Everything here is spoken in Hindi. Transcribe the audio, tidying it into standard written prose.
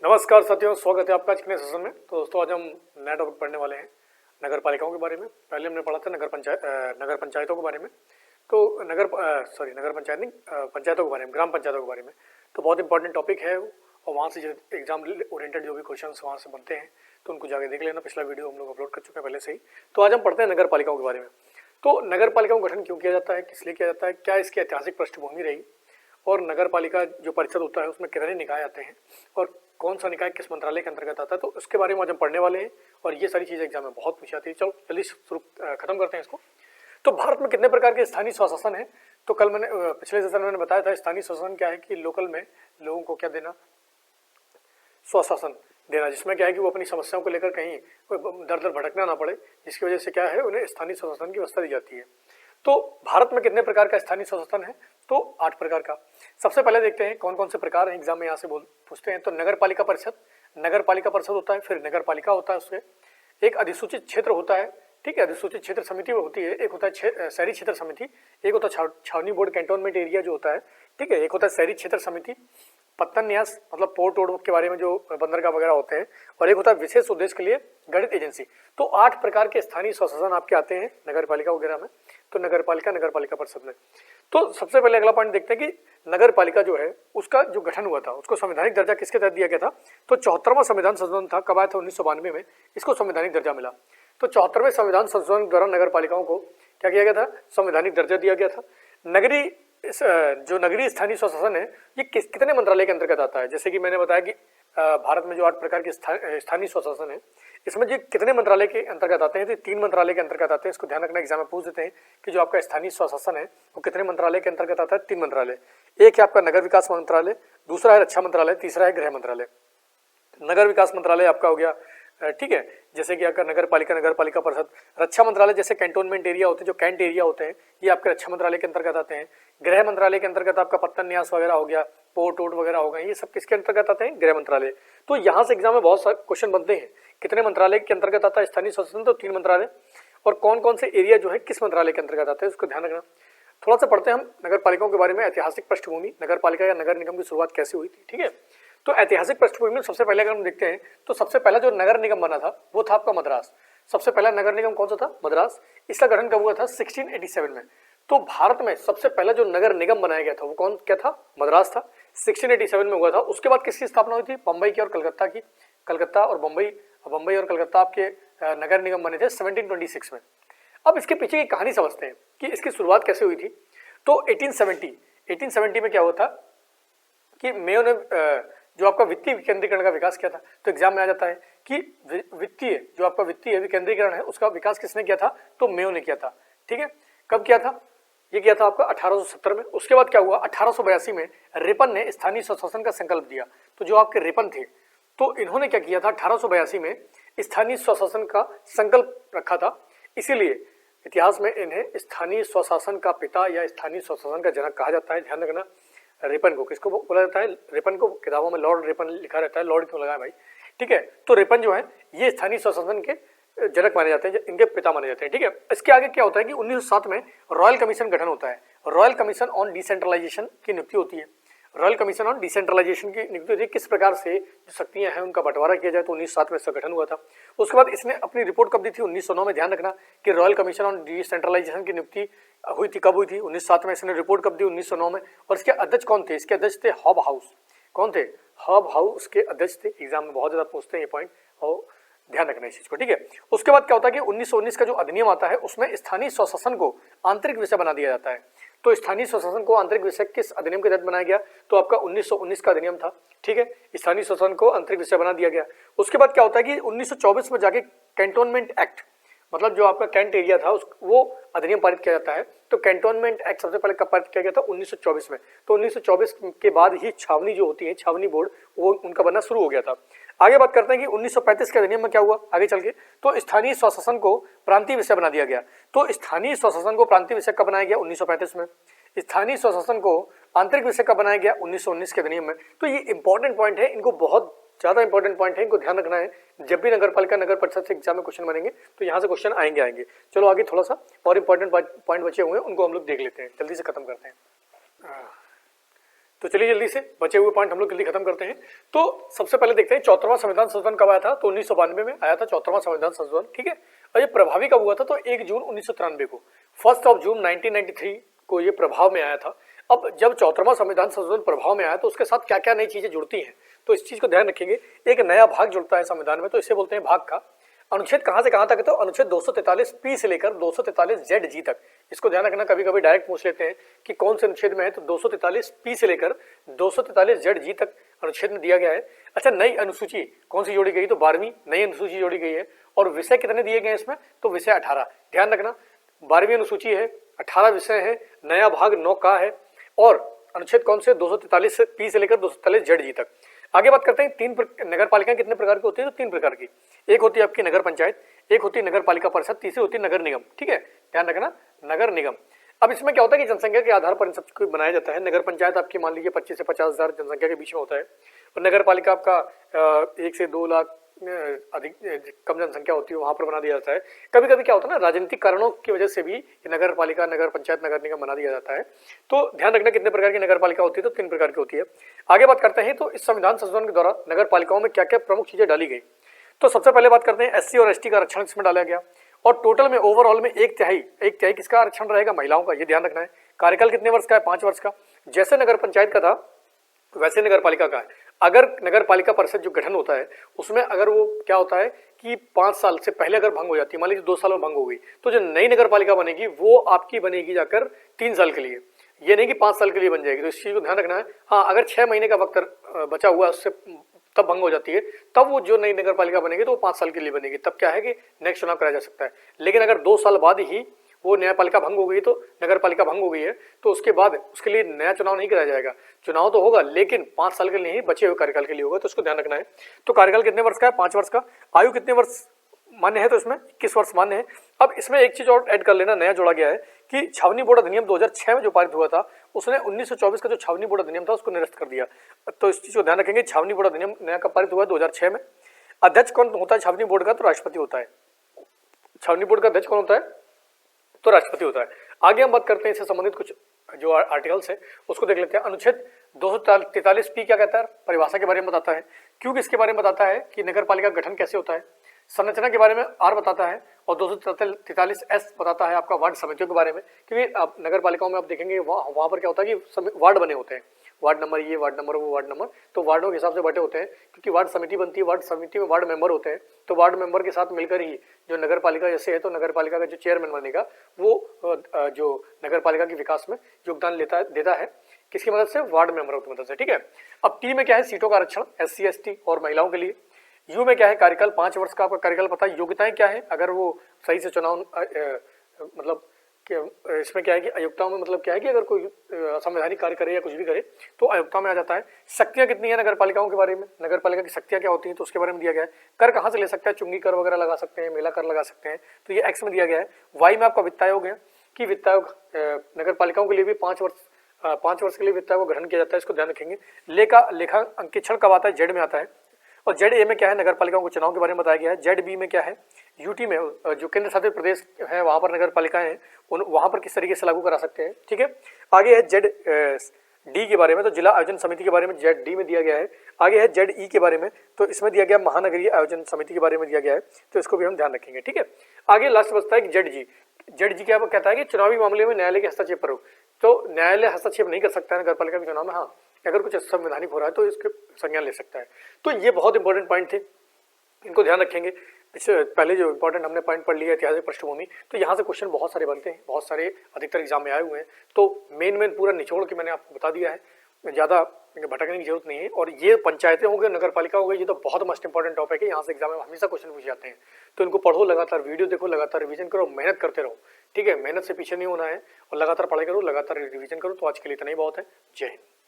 नमस्कार साथियों, स्वागत है आपका आज के नए सेशन में। तो दोस्तों आज हम नया टॉपिक पढ़ने वाले हैं नगर पालिकाओं के बारे में। पहले हमने पढ़ा था नगर पंचायतों के बारे में। तो नगर पंचायत नहीं, पंचायतों के बारे में, ग्राम पंचायतों के बारे में। तो बहुत इंपॉर्टेंट टॉपिक है और वहाँ से जो एग्जाम ओरिएंटेड जो भी क्वेश्चन वहाँ से बनते हैं तो उनको जाके देख लेना। पिछला वीडियो हम लोग अपलोड कर चुके हैं पहले से ही। तो आज हम पढ़ते हैं नगर पालिकाओं के बारे में। तो नगर पालिकाओं का गठन क्यों किया जाता है, किस लिए किया जाता है, क्या इसकी ऐतिहासिक पृष्ठभूमि रही, और नगर पालिका जो परिषद होता है उसमें कितने निकाय आते हैं और कौन सा निकाय किस मंत्रालय के अंतर्गत आता है, तो उसके बारे में आज हम पढ़ने वाले हैं। और ये सारी चीज़ें एग्जाम में बहुत पूछी जाती है। चलो जल्दी खत्म करते हैं इसको। तो भारत में कितने प्रकार के स्थानीय स्वशासन है? तो कल मैंने पिछले सेशन में मैंने बताया था स्थानीय स्वशासन क्या है कि लोकल में लोगों को क्या देना, स्वशासन देना, जिसमें क्या है कि वो अपनी समस्याओं को लेकर कहीं दर दर भटकना ना पड़े, जिसकी वजह से क्या है उन्हें स्थानीय स्वशासन की व्यवस्था दी जाती है। तो भारत में कितने प्रकार का स्थानीय स्वशासन है? तो 8 प्रकार का। सबसे पहले देखते हैं कौन कौन से प्रकार हैं, एग्जाम में यहाँ से पूछते हैं। तो नगर पालिका परिषद होता है, फिर नगर पालिका होता है, उससे एक अधिसूचित क्षेत्र होता है, ठीक है, अधिसूचित क्षेत्र समिति होती है, एक होता है शहरी क्षेत्र समिति, एक होता है छावनी बोर्ड कैंटोनमेंट एरिया जो होता है, ठीक है, एक होता है शहरी क्षेत्र समिति, पत्तन न्यास मतलब पोर्ट वोर्ट के बारे में जो बंदरगाह वगैरह होते हैं, और एक होता है विशेष उद्देश्य के लिए गठित एजेंसी। तो 8 प्रकार के स्थानीय स्वशासन आपके आते हैं नगर पालिका वगैरह में। तो नगर पालिका परिषद में तो सबसे पहले अगला पॉइंट देखते हैं कि नगर पालिका जो है उसका जो गठन हुआ था उसको संवैधानिक दर्जा किसके तहत दिया गया था? तो 74वां संविधान संशोधन था। कब आया था? 1992 में इसको संवैधानिक दर्जा मिला। तो 74वें संविधान संशोधन द्वारा नगर पालिकाओं को क्या किया गया था? संवैधानिक दर्जा दिया गया था। नगरीय स्थानीय स्वशासन है ये कितने मंत्रालय के अंतर्गत आता है? जैसे कि मैंने बताया कि भारत में जो 8 प्रकार के स्थानीय स्वशासन है इसमें जो कितने मंत्रालय के अंतर्गत आते हैं? तो 3 मंत्रालय के अंतर्गत आते हैं। इसको ध्यान रखना, एग्जाम में पूछ देते हैं कि जो आपका स्थानीय स्वशासन है वो कितने मंत्रालय के अंतर्गत आता है? 3 मंत्रालय। एक है आपका नगर विकास मंत्रालय, दूसरा है रक्षा मंत्रालय, तीसरा है गृह मंत्रालय। नगर विकास मंत्रालय आपका हो गया, ठीक है, जैसे कि आपका नगर पालिका परिषद। रक्षा मंत्रालय जैसे कैंटोनमेंट एरिया होते हैं, जो कैंट एरिया होते हैं, ये आपके रक्षा मंत्रालय के अंतर्गत आते हैं। गृह मंत्रालय के अंतर्गत आपका पत्तन न्यास वगैरह हो गया, पोर्ट वोर्ट वगैरह हो गए, ये सब किसके अंतर्गत आते हैं? गृह मंत्रालय। तो यहाँ से एग्जाम में बहुत सारे क्वेश्चन बनते हैं, कितने मंत्रालय के अंतर्गत आता है स्थानीय स्वशासन? तो 3 मंत्रालय। और कौन कौन से एरिया जो है किस मंत्रालय के अंतर्गत आते हैं उसको ध्यान रखना। थोड़ा सा पढ़ते हैं हम नगर पालिकाओं के बारे में, ऐतिहासिक पृष्ठभूमि, नगर पालिका या नगर निगम की शुरुआत कैसे हुई थी, ठीक है। तो ऐतिहासिक पृष्ठभूमि में सबसे पहले अगर हम देखते हैं तो सबसे पहला जो नगर निगम बना था वो था आपका मद्रास। सबसे पहला नगर निगम कौन सा था? मद्रास। इसका गठन कब हुआ था? 1687 में। तो भारत में सबसे पहला जो नगर निगम बनाया गया था वो क्या था? मद्रास था। 1687 में हुआ था। उसके बाद किसकी स्थापना हुई थी? बम्बई की और कलकत्ता की। कलकत्ता और बम्बई और कलकत्ता आपके नगर निगम बने थे 1726 में। अब इसके पीछे की कहानी समझते हैं कि इसकी शुरुआत कैसे हुई थी। तो 1870 में क्या हुआ था कि मेयो ने जो आपका वित्तीय विकेंद्रीकरण का विकास किया था। तो एग्जाम में आ जाता है कि जो आपका वित्तीय विकेंद्रीकरण है उसका विकास किसने किया था? तो मेयो ने किया था, ठीक है। कब किया था? ये किया था आपका 1870 में। उसके बाद क्या हुआ? 1882 में रिपन ने स्थानीय स्वशासन का संकल्प दिया। तो जो आपके रिपन थे तो इन्होंने क्या किया था? 1882 में स्थानीय स्वशासन का संकल्प रखा था। इसीलिए इतिहास में इन्हें स्थानीय स्वशासन का पिता या स्थानीय स्वशासन का जनक कहा जाता है। ध्यान रखना, रिपन को किसको बोला जाता है? रिपन को। किताबों में लॉर्ड रिपन लिखा रहता है, लॉर्ड क्यों लगा है भाई, ठीक है। तो रिपन जो है ये स्थानीय स्वशासन के जनक माने जाते हैं, इनके पिता माने जाते हैं, ठीक है। इसके आगे क्या होता है कि 1907 में रॉयल कमीशन गठन होता है। रॉयल कमीशन ऑन डिसेंट्रलाइजेशन की नियुक्ति होती है। रॉयल कमीशन ऑन डिसेंट्रलाइजेशन की नियुक्ति होती है, किस प्रकार से जो शक्तियां हैं उनका बंटवारा किया जाए। तो 1907 में इसका गठन हुआ था। उसके बाद इसने अपनी रिपोर्ट कब दी थी? 1909 में। ध्यान रखना कि रॉयल कमीशन ऑन डिसेंट्रलाइजेशन की नियुक्ति हुई थी, कब हुई थी? 1907 में। इसने रिपोर्ट कब दी? 1909 में। और इसके अध्यक्ष कौन थे? इसके अध्यक्ष थे हब हाउस। कौन थे? हब हाउस के अध्यक्ष थे। एग्जाम में बहुत ज्यादा पूछते हैं ये पॉइंट, और ध्यान रखना इस चीज को, ठीक है। उसके बाद क्या होता है कि 1919 का जो अधिनियम आता है उसमें स्थानीय स्वशासन को आंतरिक विषय बना दिया जाता है। तो स्थानीय स्वशासन को आंतरिक विषय किस अधिनियम के तहत बनाया गया? तो आपका 1919 का अधिनियम था, ठीक है। स्थानीय स्वशासन को आंतरिक विषय बना दिया गया। उसके बाद क्या होता है कि 1924 में जाके कैंटोनमेंट एक्ट, मतलब जो आपका कैंट एरिया था वो अधिनियम पारित किया जाता है। तो कैंटोनमेंट एक्ट सबसे पहले कब पारित किया गया था? 1924 में। तो 1924 के बाद ही छावनी जो होती है, छावनी बोर्ड, वो उनका बनना शुरू हो गया था। आगे बात करते हैं कि 1935 के अधिनियम में क्या हुआ आगे चल के। तो स्थानीय स्वशासन को प्रांतीय विषय बना दिया गया। तो स्थानीय स्वशासन को प्रांतीय विषय कब बनाया गया? 1935 में। स्थानीय स्वशासन को आंतरिक विषय कब बनाया गया? 1919 के अधिनियम में। तो ये इंपॉर्टेंट पॉइंट है, इनको बहुत ज्यादा इंपॉर्टेंट पॉइंट है, इनको ध्यान रखना है। जब भी नगर पालिका नगर परिषद से एग्जाम में क्वेश्चन बनेंगे तो यहाँ से क्वेश्चन आएंगे। चलो आगे थोड़ा सा और इंपॉर्टेंट पॉइंट बचे हुए हैं, उनको हम लोग देख लेते हैं, जल्दी से खत्म करते हैं। तो चलिए जल्दी से बचे हुए पॉइंट हम लोग जल्दी खत्म करते हैं। तो सबसे पहले देखते हैं 74वां संविधान संशोधन कब आया था। तो 1992 में आया था 74वां संविधान संशोधन, ठीक है। और ये प्रभावी कब हुआ था, तो 1 जून 1993 को, 1 जून 1993 को ये प्रभाव में आया था। अब जब 74वां संविधान संशोधन प्रभाव में आया तो उसके साथ क्या क्या नई चीजें जुड़ती हैं, तो इस चीज को ध्यान रखेंगे। एक नया भाग जुड़ता है संविधान में, तो इसे बोलते हैं भाग का। अनुच्छेद कहां से कहां तक है, तो अनुच्छेद 243 पी से लेकर 243 जेड जी तक। इसको ध्यान रखना, कभी कभी डायरेक्ट पूछ लेते हैं कि कौन से अनुच्छेद में है, तो 243 पी से लेकर 243 जेड जी तक अनुच्छेद में दिया गया है। अच्छा, नई अनुसूची कौन सी जोड़ी गई, तो 12वीं नई अनुसूची जोड़ी गई है। और विषय कितने दिए गए हैं इसमें, तो विषय 18। ध्यान रखना 12वीं अनुसूची है, 18 विषय है, नया भाग 9 का है। और अनुच्छेद कौन से, 243 पी से लेकर 243 जेड जी तक। आगे बात करते हैं तीन नगर पालिकाएं कितने प्रकार की होती है, तो 3 प्रकार की। एक होती है आपकी नगर पंचायत, एक होती है नगर पालिका परिषद, तीसरी होती है नगर निगम, ठीक है, ध्यान रखना नगर निगम। अब इसमें क्या होता है कि जनसंख्या के आधार पर इन सबको बनाया जाता है। नगर पंचायत आपकी मान लीजिए 25 से 50 हजार जनसंख्या के बीच में होता है, और नगर पालिका आपका 1 से 2 लाख अधिक कम जनसंख्या होती है, वहां पर बना दिया जाता है। कभी कभी क्या होता है ना, राजनीतिक कारणों की वजह से भी नगर पालिका, नगर पंचायत, नगर निगम बना दिया जाता है। तो ध्यान रखना कितने प्रकार की नगर पालिका होती है, तो 3 प्रकार की होती है। आगे बात करते हैं, तो इस संविधान संशोधन के द्वारा नगर पालिकाओं में क्या क्या प्रमुख चीजें डाली गई। तो सबसे पहले बात करते हैं एससी और एसटी का आरक्षण इसमें डाला गया, और टोटल में ओवरऑल में एक तिहाई किसका आरक्षण रहेगा, महिलाओं का, ये ध्यान रखना है। कार्यकाल कितने वर्ष का है, 5 वर्ष का। जैसे नगर पंचायत का था वैसे नगर पालिका का है। अगर नगर पालिका परिषद जो गठन होता है उसमें अगर वो क्या होता है कि 5 साल से पहले अगर भंग हो जाती है, मान लीजिए 2 साल में भंग हो गई, तो जो नई नगर पालिका बनेगी वो आपकी बनेगी जाकर 3 साल के लिए, ये नहीं कि 5 साल के लिए बन जाएगी। तो इस चीज को ध्यान रखना है। हाँ, अगर 6 महीने का वक्त बचा हुआ है उससे तब भंग हो जाती है, तब वो जो नई नगर पालिका बनेगी तो वो 5 साल के लिए बनेगी, तब क्या है कि नेक्स्ट चुनाव कराया जा सकता है। लेकिन अगर 2 साल बाद ही वो न्यायपालिका भंग हो गई, तो नगर पालिका भंग हो गई है, तो उसके बाद उसके लिए नया चुनाव नहीं कराया जाएगा। चुनाव तो होगा लेकिन 5 साल के लिए ही, बचे हुए कार्यकाल के लिए होगा, तो उसको ध्यान रखना है। तो कार्यकाल कितने वर्ष का है, 5 वर्ष का। आयु कितने वर्ष मान्य है, तो इसमें 21 वर्ष मान्य है। अब इसमें एक चीज और ऐड कर लेना, नया जोड़ा गया है कि छावनी बोर्ड अधिनियम 2006 में जो पारित हुआ था, उसने 1924 का जो छावनी बोर्ड अधिनियम था उसको निरस्त कर दिया। तो इस चीज को ध्यान रखेंगे, छावनी बोर्ड अधिनियम नया कब पारित हुआ है, 2006 में। अध्यक्ष कौन होता है छावनी बोर्ड का, तो राष्ट्रपति होता है। छावनी बोर्ड का अध्यक्ष कौन होता है, तो राष्ट्रपति होता है। आगे हम बात करते हैं इससे संबंधित कुछ जो आर्टिकल्स है उसको देख लेते हैं। अनुच्छेद 243 पी क्या कहता है, परिभाषा के बारे में बताता है। क्यों किसके बारे में बताता है कि नगर पालिका गठन कैसे होता है। संरचना के बारे में आर बताता है, और 243 एस बताता है आपका वार्ड समितियों के बारे में। क्योंकि आप नगर पालिकाओं में आप देखेंगे वहां पर क्या होता है कि वार्ड बने होते हैं, वार्ड नंबर ये, वार्ड नंबर वो, वार्ड नंबर, तो वार्डों के हिसाब से बटे होते हैं। क्योंकि वार्ड समिति बनती है, वार्ड समिति में वार्ड मेंबर होते हैं, तो वार्ड मेंबर के साथ मिलकर ही जो नगर पालिका जैसे है, तो नगर पालिका का जो चेयरमैन बनेगा वो जो नगर पालिका के विकास में योगदान देता है, किसकी मदद से, वार्ड मेंबरों की मदद से, ठीक है। अब टी में क्या है, सीटों का आरक्षण एससी एसटी और महिलाओं के लिए। यू में क्या है, कार्यकाल 5 वर्ष का, आपका कार्यकाल पता है। योग्यताएं क्या है, अगर वो सही से चुनाव मतलब इसमें क्या है कि अयोग्यताओं में मतलब क्या है कि अगर कोई संवैधानिक कार्य करे या कुछ भी करे तो अयोग्यता में आ जाता है। शक्तियां कितनी है नगर पालिकाओं के बारे में, नगर पालिका की शक्तियां क्या होती हैं, तो उसके बारे में दिया गया है। कर कहां से ले सकता है, चुंगी कर वगैरह लगा सकते हैं, मेला कर लगा सकते हैं, तो ये एक्स में दिया गया है। वाई में आपका वित्त आयोग है कि वित्त आयोग नगर पालिकाओं के लिए भी 5 वर्ष के लिए वित्त आयोग गठन किया जाता है, इसको ध्यान रखेंगे। लेखा अंकेक्षण कब आता है, जेड में आता है। और जेड ए में क्या है, नगर पालिकाओं के चुनाव के बारे में बताया गया है। जेड बी में क्या है, यूटी में जो केंद्र शासित प्रदेश है वहां पर नगर पालिकाएं हैं, वहां पर किस तरीके से लागू करा सकते हैं, ठीक है। आगे है जेड डी के बारे में, तो जिला आयोजन समिति के बारे में जेड डी में दिया गया है। आगे है जेड ई के बारे में, तो इसमें दिया गया महानगरीय आयोजन समिति के बारे में दिया गया है, तो इसको भी हम ध्यान रखेंगे, ठीक है। आगे लास्ट बचता है कि जेड जी क्या कहता है कि चुनावी मामले में न्यायालय के हस्तक्षेप पर हो, तो न्यायालय हस्तक्षेप नहीं कर सकता है नगर पालिका के चुनाव में। हाँ, अगर कुछ संवैधानिक हो रहा है तो इसके संज्ञान ले सकता है। तो ये बहुत इंपॉर्टेंट पॉइंट थे, इनको ध्यान रखेंगे। इससे पहले जो इंपॉर्टेंट हमने पॉइंट पढ़ लिया ऐतिहासिक पृष्ठभूमि, तो यहाँ से क्वेश्चन बहुत सारे बनते हैं, बहुत सारे अधिकतर एग्जाम में आए हुए हैं। तो मेन पूरा निचोड़ के मैंने आपको बता दिया है, ज़्यादा भटकने की जरूरत नहीं है। और ये पंचायतें हो गए, नगर पालिका हो गई, ये तो बहुत मोस्ट इंपॉर्टेंट टॉपिक है, यहाँ से एग्जाम में हमेशा क्वेश्चन पूछे जाते हैं। तो इनको पढ़ो, लगातार वीडियो देखो, लगातार रिवीजन करो, मेहनत करते रहो, ठीक है। मेहनत से पीछे नहीं होना है, और लगातार पढ़ाई करो, लगातार रिवीजन करो। तो आज के लिए इतना ही बहुत है। जय हिंद।